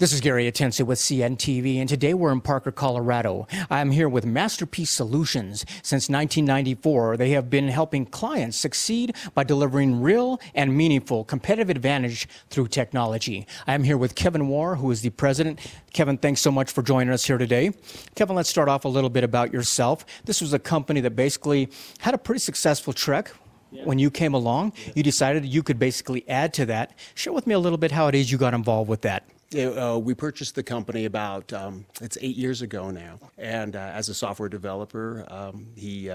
This is Gary Atensi with CNTV, and today we're in Parker, Colorado. I'm here with Masterpiece Solutions. Since 1994, they have been helping clients succeed by delivering real and meaningful competitive advantage through technology. I'm here with Kevin Warr, who is the president. Kevin, thanks so much for joining us here today. Kevin, let's start off a little bit about yourself. This was a company that basically had a pretty successful trek. When you came along, you decided you could basically add to that. Share with me a little bit how it is you got involved with that. We purchased the company about, it's 8 years ago now. And as a software developer, he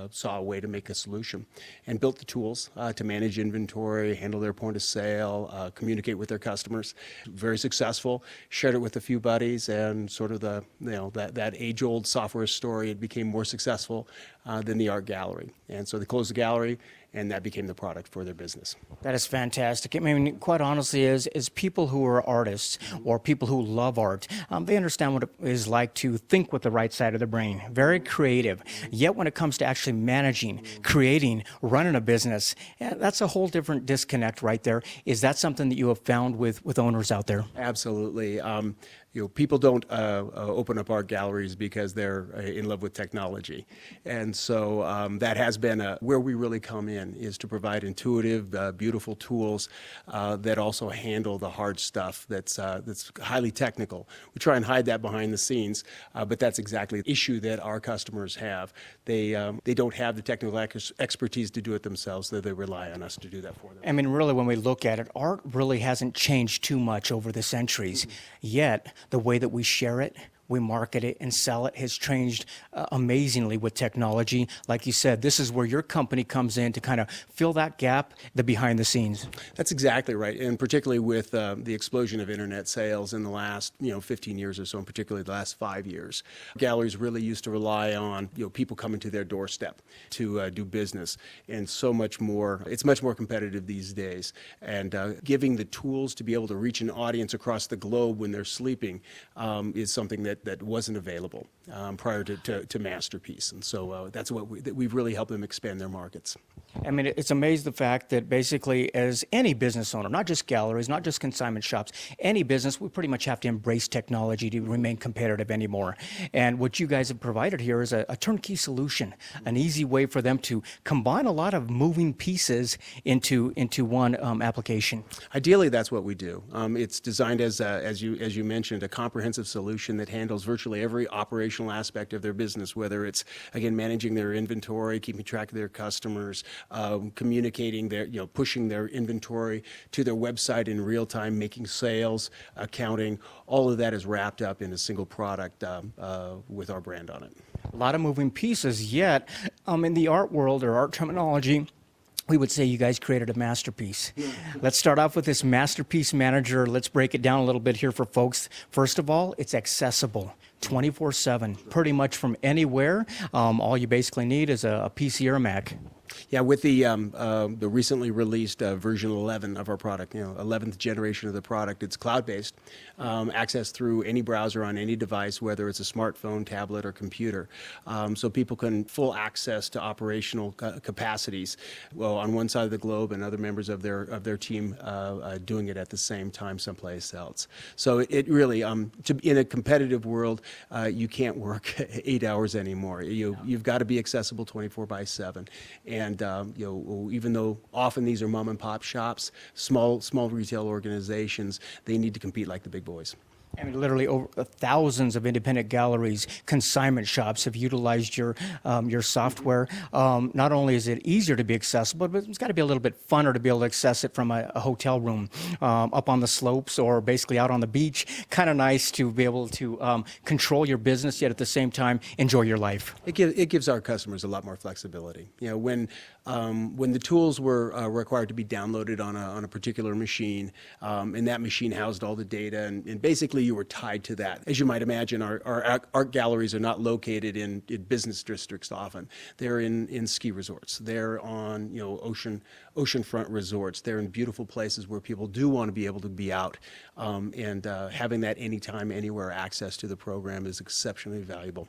saw a way to make a solution and built the tools to manage inventory, handle their point of sale, communicate with their customers. Very successful, shared it with a few buddies, and sort of that age-old software story, it became more successful than the art gallery. And so they closed the gallery, and that became the product for their business. That is fantastic. I mean, quite honestly, as people who are artists or people who love art, they understand what it is like to think with the right side of the brain. Very creative. Yet when it comes to actually managing, creating, running a business, that's a whole different disconnect right there. Is that something that you have found with owners out there? Absolutely. People don't open up art galleries because they're in love with technology. And so that has been where we really come in, is to provide intuitive, beautiful tools that also handle the hard stuff that's highly technical. We try and hide that behind the scenes, but that's exactly the issue that our customers have. They don't have the technical expertise to do it themselves, so they rely on us to do that for them. I mean, really, when we look at it, art really hasn't changed too much over the centuries. Yet, the way that we share it, we market it and sell it has changed amazingly with technology. Like you said, this is where your company comes in to kind of fill that gap, the behind the scenes. That's exactly right, and particularly with the explosion of internet sales in the last 15 years or so, and particularly the last 5 years. Galleries really used to rely on people coming to their doorstep to do business, and so much more. It's much more competitive these days, and giving the tools to be able to reach an audience across the globe when they're sleeping is something that wasn't available prior to Masterpiece. And so that's what we've really helped them expand their markets. I mean, it's amazing the fact that basically as any business owner, not just galleries, not just consignment shops, any business, we pretty much have to embrace technology to remain competitive anymore. And what you guys have provided here is a turnkey solution, an easy way for them to combine a lot of moving pieces into one application. Ideally, that's what we do. It's designed as you mentioned, a comprehensive solution that handles virtually every operational aspect of their business, whether it's, again, managing their inventory, keeping track of their customers, communicating pushing their inventory to their website in real time, making sales, accounting. All of that is wrapped up in a single product with our brand on it. A lot of moving pieces, yet in the art world or art terminology, we would say you guys created a masterpiece. Let's start off with this Masterpiece Manager. Let's break it down a little bit here for folks. First of all, it's accessible 24/7, pretty much from anywhere. All you basically need is a PC or a Mac. Yeah, with the recently released version 11 of our product, 11th generation of the product, it's cloud-based, access through any browser on any device, whether it's a smartphone, tablet, or computer. So people can full access to operational capacities, on one side of the globe, and other members of their team doing it at the same time someplace else. So it really, in a competitive world, you can't work 8 hours anymore. You've got to be accessible 24/7. And even though often these are mom and pop shops, small retail organizations, they need to compete like the big boys. I mean, literally over thousands of independent galleries, consignment shops have utilized your software. Not only is it easier to be accessible, but it's got to be a little bit funner to be able to access it from a hotel room up on the slopes or basically out on the beach. Kind of nice to be able to control your business, yet at the same time enjoy your life. It gives our customers a lot more flexibility. When the tools were required to be downloaded on a particular machine, and that machine housed all the data, and basically you were tied to that. As you might imagine, our art galleries are not located in business districts often. They're in ski resorts. They're on oceanfront resorts. They're in beautiful places where people do want to be able to be out, and having that anytime, anywhere access to the program is exceptionally valuable.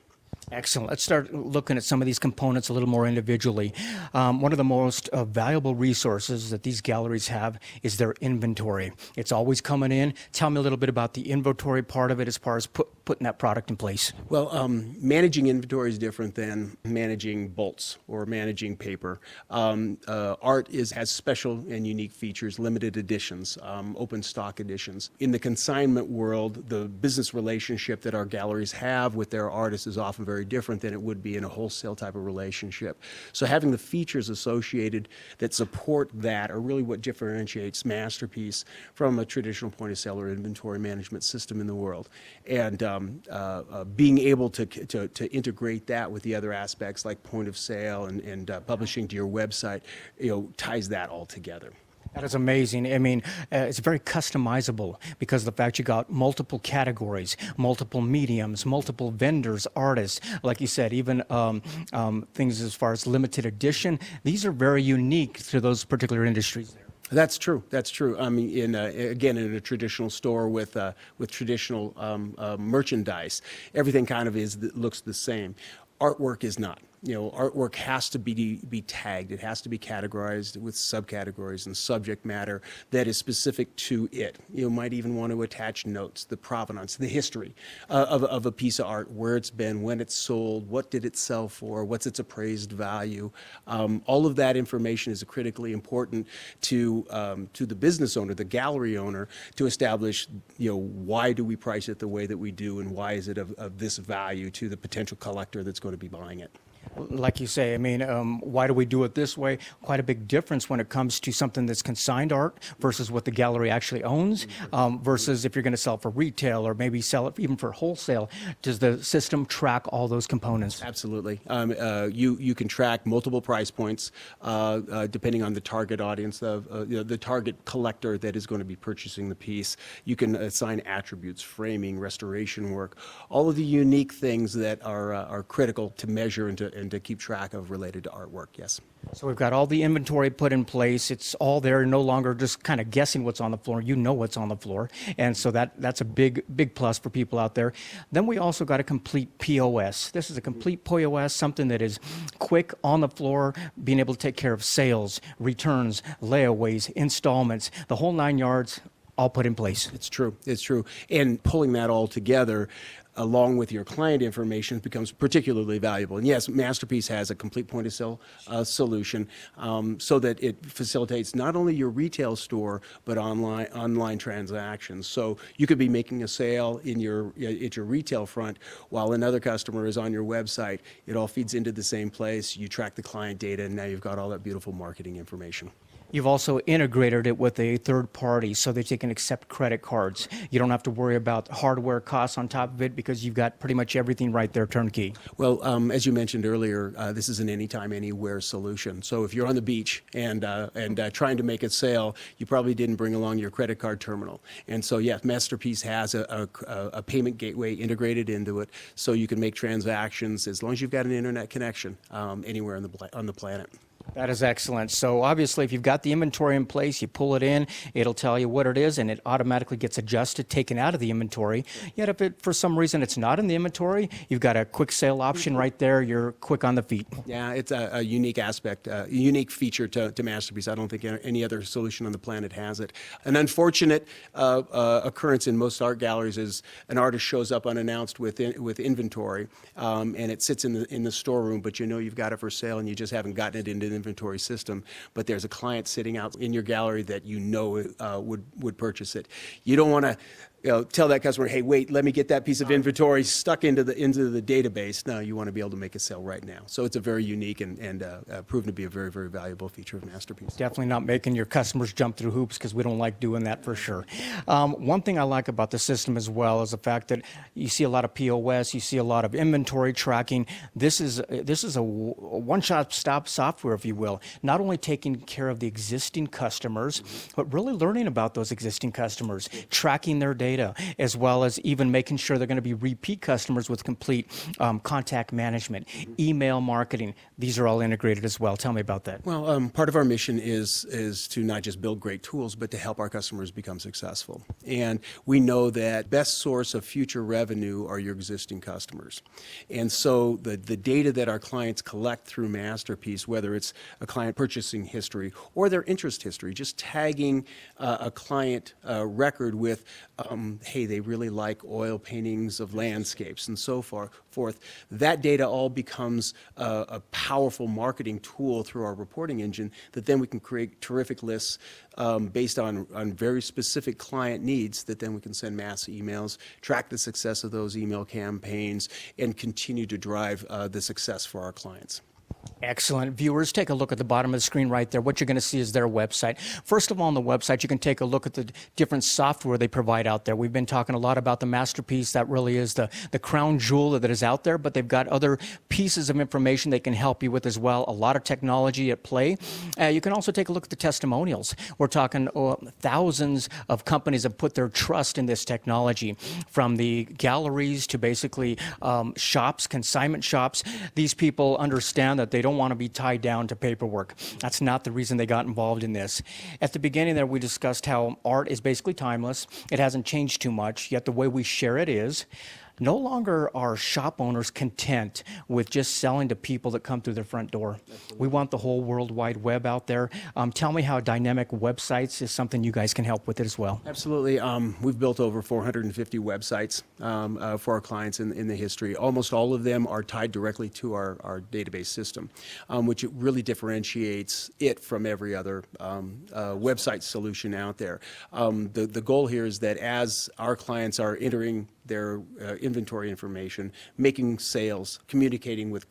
Excellent. Let's start looking at some of these components a little more individually. One of the most valuable resources that these galleries have is their inventory. It's always coming in. Tell me a little bit about the inventory part of it as far as putting that product in place. Well, managing inventory is different than managing bolts or managing paper. Art has special and unique features, limited editions, open stock editions. In the consignment world, the business relationship that our galleries have with their artists is often very different than it would be in a wholesale type of relationship. So having the features associated that support that are really what differentiates Masterpiece from a traditional point of sale or inventory management system in the world. And being able to integrate that with the other aspects like point of sale and publishing to your website, ties that all together. That is amazing. I mean, it's very customizable because of the fact you got multiple categories, multiple mediums, multiple vendors, artists. Like you said, even things as far as limited edition. These are very unique to those particular industries there. That's true. That's true. I mean, again, in a traditional store with traditional merchandise, everything kind of looks the same. Artwork is not. Artwork has to be tagged. It has to be categorized with subcategories and subject matter that is specific to it. You might even want to attach notes, the provenance, the history of a piece of art, where it's been, when it's sold, what did it sell for, what's its appraised value. All of that information is critically important to the business owner, the gallery owner, to establish, why do we price it the way that we do, and why is it of this value to the potential collector that's going to be buying it. Like you say, I mean, why do we do it this way? Quite a big difference when it comes to something that's consigned art versus what the gallery actually owns, versus if you're going to sell for retail or maybe sell it even for wholesale. Does the system track all those components? Absolutely. You can track multiple price points depending on the target audience, the target collector that is going to be purchasing the piece. You can assign attributes, framing, restoration work, all of the unique things that are critical to measure and to keep track of related to artwork, yes. So we've got all the inventory put in place. It's all there, no longer just kind of guessing what's on the floor. You know what's on the floor. And so that's a big plus for people out there. Then we also got a complete POS. This is a complete POS, something that is quick on the floor, being able to take care of sales, returns, layaways, installments, the whole 9 yards, all put in place. It's true. It's true. And pulling that all together along with your client information becomes particularly valuable. And yes, Masterpiece has a complete point of sale solution so that it facilitates not only your retail store, but online transactions. So you could be making a sale at your retail front while another customer is on your website. It all feeds into the same place. You track the client data, and now you've got all that beautiful marketing information. You've also integrated it with a third party so that they can accept credit cards. You don't have to worry about hardware costs on top of it because you've got pretty much everything right there turnkey. Well, as you mentioned earlier, this is an anytime, anywhere solution. So if you're on the beach and trying to make a sale, you probably didn't bring along your credit card terminal. And so, yes, Masterpiece has a payment gateway integrated into it, so you can make transactions as long as you've got an internet connection anywhere on the planet. That is excellent. So obviously, if you've got the inventory in place, you pull it in, it'll tell you what it is, and it automatically gets adjusted, taken out of the inventory. Yet if for some reason it's not in the inventory, you've got a quick sale option right there. You're quick on the feet. Yeah, it's a unique aspect, a unique feature to Masterpiece. I don't think any other solution on the planet has it. An unfortunate occurrence in most art galleries is an artist shows up unannounced with inventory, and it sits in the storeroom, but you know you've got it for sale, and you just haven't gotten it into the inventory system. But there's a client sitting out in your gallery that you know would purchase it. You don't want to tell that customer, hey, wait, let me get that piece of inventory stuck into the database. No, you want to be able to make a sale right now. So it's a very unique and proven to be a very, very valuable feature of Masterpiece. Definitely not making your customers jump through hoops because we don't like doing that for sure. One thing I like about the system as well is the fact that you see a lot of POS, you see a lot of inventory tracking. This is a one-stop software, if you will, not only taking care of the existing customers, but really learning about those existing customers, tracking their data, data, as well as even making sure they're going to be repeat customers with complete contact management, email marketing. These are all integrated as well. Tell me about that. Well, part of our mission is to not just build great tools, but to help our customers become successful. And we know that best source of future revenue are your existing customers. And so the data that our clients collect through Masterpiece, whether it's a client purchasing history or their interest history, just tagging a client record with, hey, they really like oil paintings of landscapes and so forth, that data all becomes a powerful marketing tool through our reporting engine that then we can create terrific lists based on very specific client needs that then we can send mass emails, track the success of those email campaigns, and continue to drive the success for our clients. Excellent. Viewers, take a look at the bottom of the screen right there. What you're going to see is their website. First of all, on the website, you can take a look at the different software they provide out there. We've been talking a lot about the Masterpiece. That really is the crown jewel that is out there, but they've got other pieces of information they can help you with as well. A lot of technology at play. You can also take a look at the testimonials. We're talking thousands of companies have put their trust in this technology, from the galleries to basically shops, consignment shops. These people understand that they don't want to be tied down to paperwork. That's not the reason they got involved in this. At the beginning there, we discussed how art is basically timeless. It hasn't changed too much, yet the way we share it is. No longer are shop owners content with just selling to people that come through their front door. Absolutely. We want the whole World Wide Web out there. Tell me how dynamic websites is something you guys can help with it as well. Absolutely. We've built over 450 websites for our clients in the history. Almost all of them are tied directly to our database system, which it really differentiates it from every other website solution out there. The goal here is that as our clients are entering their inventory information, making sales, communicating with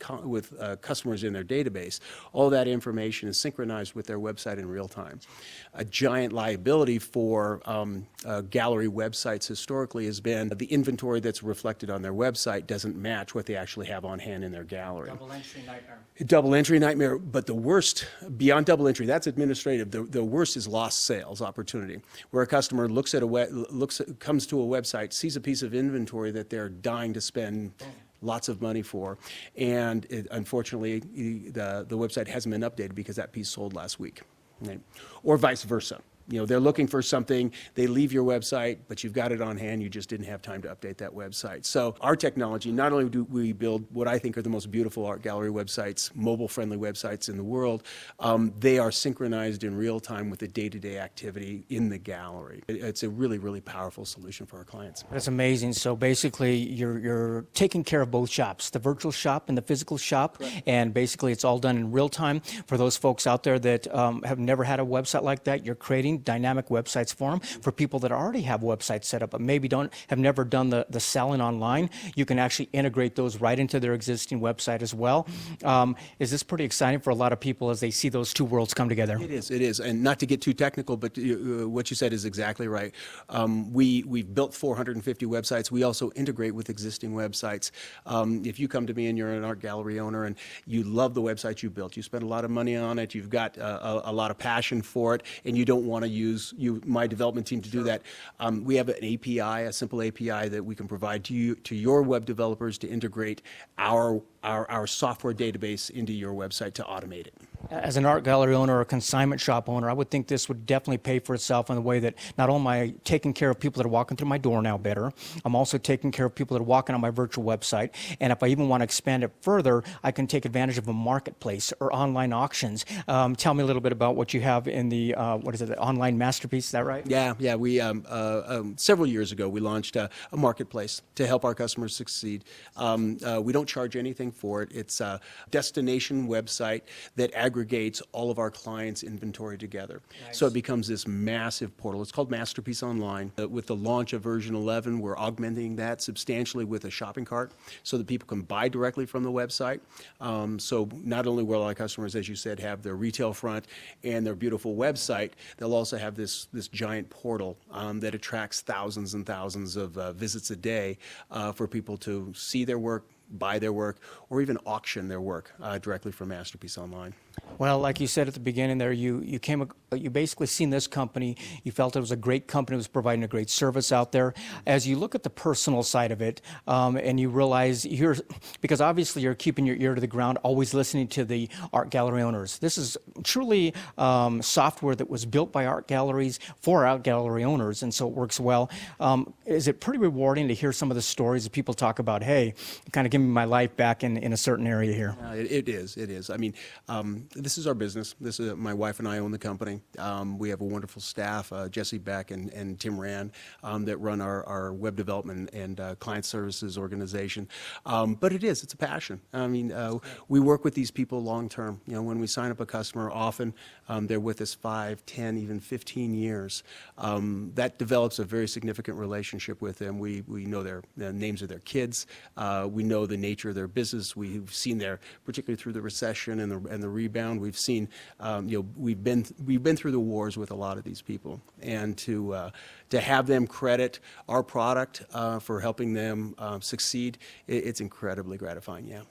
customers in their database, all that information is synchronized with their website in real time. A giant liability for gallery websites historically has been the inventory that's reflected on their website doesn't match what they actually have on hand in their gallery. Double entry nightmare. Double entry nightmare, but the worst, beyond double entry, that's administrative. The worst is lost sales opportunity, where a customer comes to a website, sees a piece of inventory that they're dying to spend lots of money for, and unfortunately the website hasn't been updated because that piece sold last week, right? Or vice versa. You know, they're looking for something, they leave your website, but you've got it on hand, you just didn't have time to update that website. So our technology, not only do we build what I think are the most beautiful art gallery websites, mobile-friendly websites in the world, they are synchronized in real time with the day-to-day activity in the gallery. It's a really, really powerful solution for our clients. That's amazing. So basically, you're taking care of both shops, the virtual shop and the physical shop, correct. And basically it's all done in real time. For those folks out there that have never had a website like that, you're creating dynamic websites for them. For people that already have websites set up but maybe have never done the selling online, you can actually integrate those right into their existing website as well. Is this pretty exciting for a lot of people as they see those two worlds come together? It is. And not to get too technical, but what you said is exactly right. We've built 450 websites. We also integrate with existing websites. If you come to me and you're an art gallery owner and you love the website you built, you spent a lot of money on it, you've got a lot of passion for it, and you don't want to use my development team to do that. We have an API, a simple API that we can provide to your web developers to integrate our software database into your website to automate it. As an art gallery owner or a consignment shop owner, I would think this would definitely pay for itself in the way that not only am I taking care of people that are walking through my door now better, I'm also taking care of people that are walking on my virtual website. And if I even want to expand it further, I can take advantage of a marketplace or online auctions. Tell me a little bit about what you have in the, the online Masterpiece, is that right? Yeah. We several years ago, we launched a marketplace to help our customers succeed. We don't charge anything for it. It's a destination website that aggregates all of our clients' inventory together. Nice. So it becomes this massive portal. It's called Masterpiece Online. With the launch of version 11, we're augmenting that substantially with a shopping cart so that people can buy directly from the website. So not only will our customers, as you said, have their retail front and their beautiful website, they'll also have this giant portal that attracts thousands and thousands of visits a day for people to see their work, buy their work, or even auction their work directly from Masterpiece Online. Well, like you said at the beginning there, you basically seen this company, you felt it was a great company, it was providing a great service out there. As you look at the personal side of it, and you realize because obviously you're keeping your ear to the ground, always listening to the art gallery owners. This is truly software that was built by art galleries for art gallery owners, and so it works well. Is it pretty rewarding to hear some of the stories that people talk about, hey, kind of give me my life back in a certain area here? It is. I mean, this is our business. This is my wife and I own the company. We have a wonderful staff, Jesse Beck and Tim Rand, that run our web development and client services organization. But it's a passion. I mean, we work with these people long term. You know, when we sign up a customer, often they're with us 5, 10, even 15 years. That develops a very significant relationship with them. We know their names of their kids. We know the nature of their business. We've seen particularly through the recession and the rebound, we've seen, we've been through the wars with a lot of these people, and to have them credit our product for helping them succeed, it's incredibly gratifying. Yeah.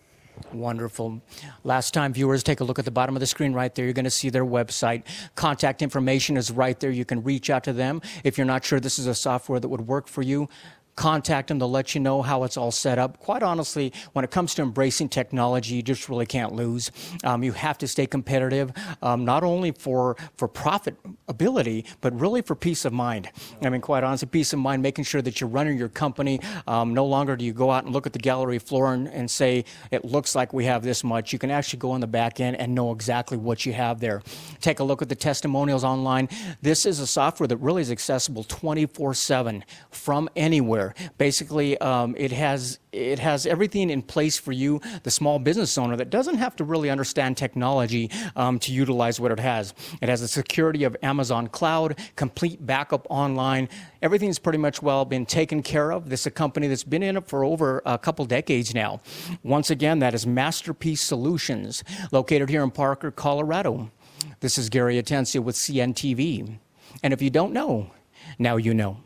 Wonderful. Last time viewers, take a look at the bottom of the screen right there. You're going to see their website. Contact information is right there. You can reach out to them. If you're not sure this is a software that would work for you, contact them to let you know how it's all set up. Quite honestly, when it comes to embracing technology, you just really can't lose. You have to stay competitive, not only for profitability, but really for peace of mind. I mean, quite honestly, peace of mind, making sure that you're running your company. No longer do you go out and look at the gallery floor and say, it looks like we have this much. You can actually go on the back end and know exactly what you have there. Take a look at the testimonials online. This is a software that really is accessible 24/7 from anywhere. Basically, it has everything in place for you, the small business owner that doesn't have to really understand technology to utilize what it has. It has the security of Amazon Cloud, complete backup online. Everything's pretty much been taken care of. This is a company that's been in it for over a couple decades now. Once again, that is Masterpiece Solutions, located here in Parker, Colorado. This is Gary Atencia with CNTV. And if you don't know, now you know.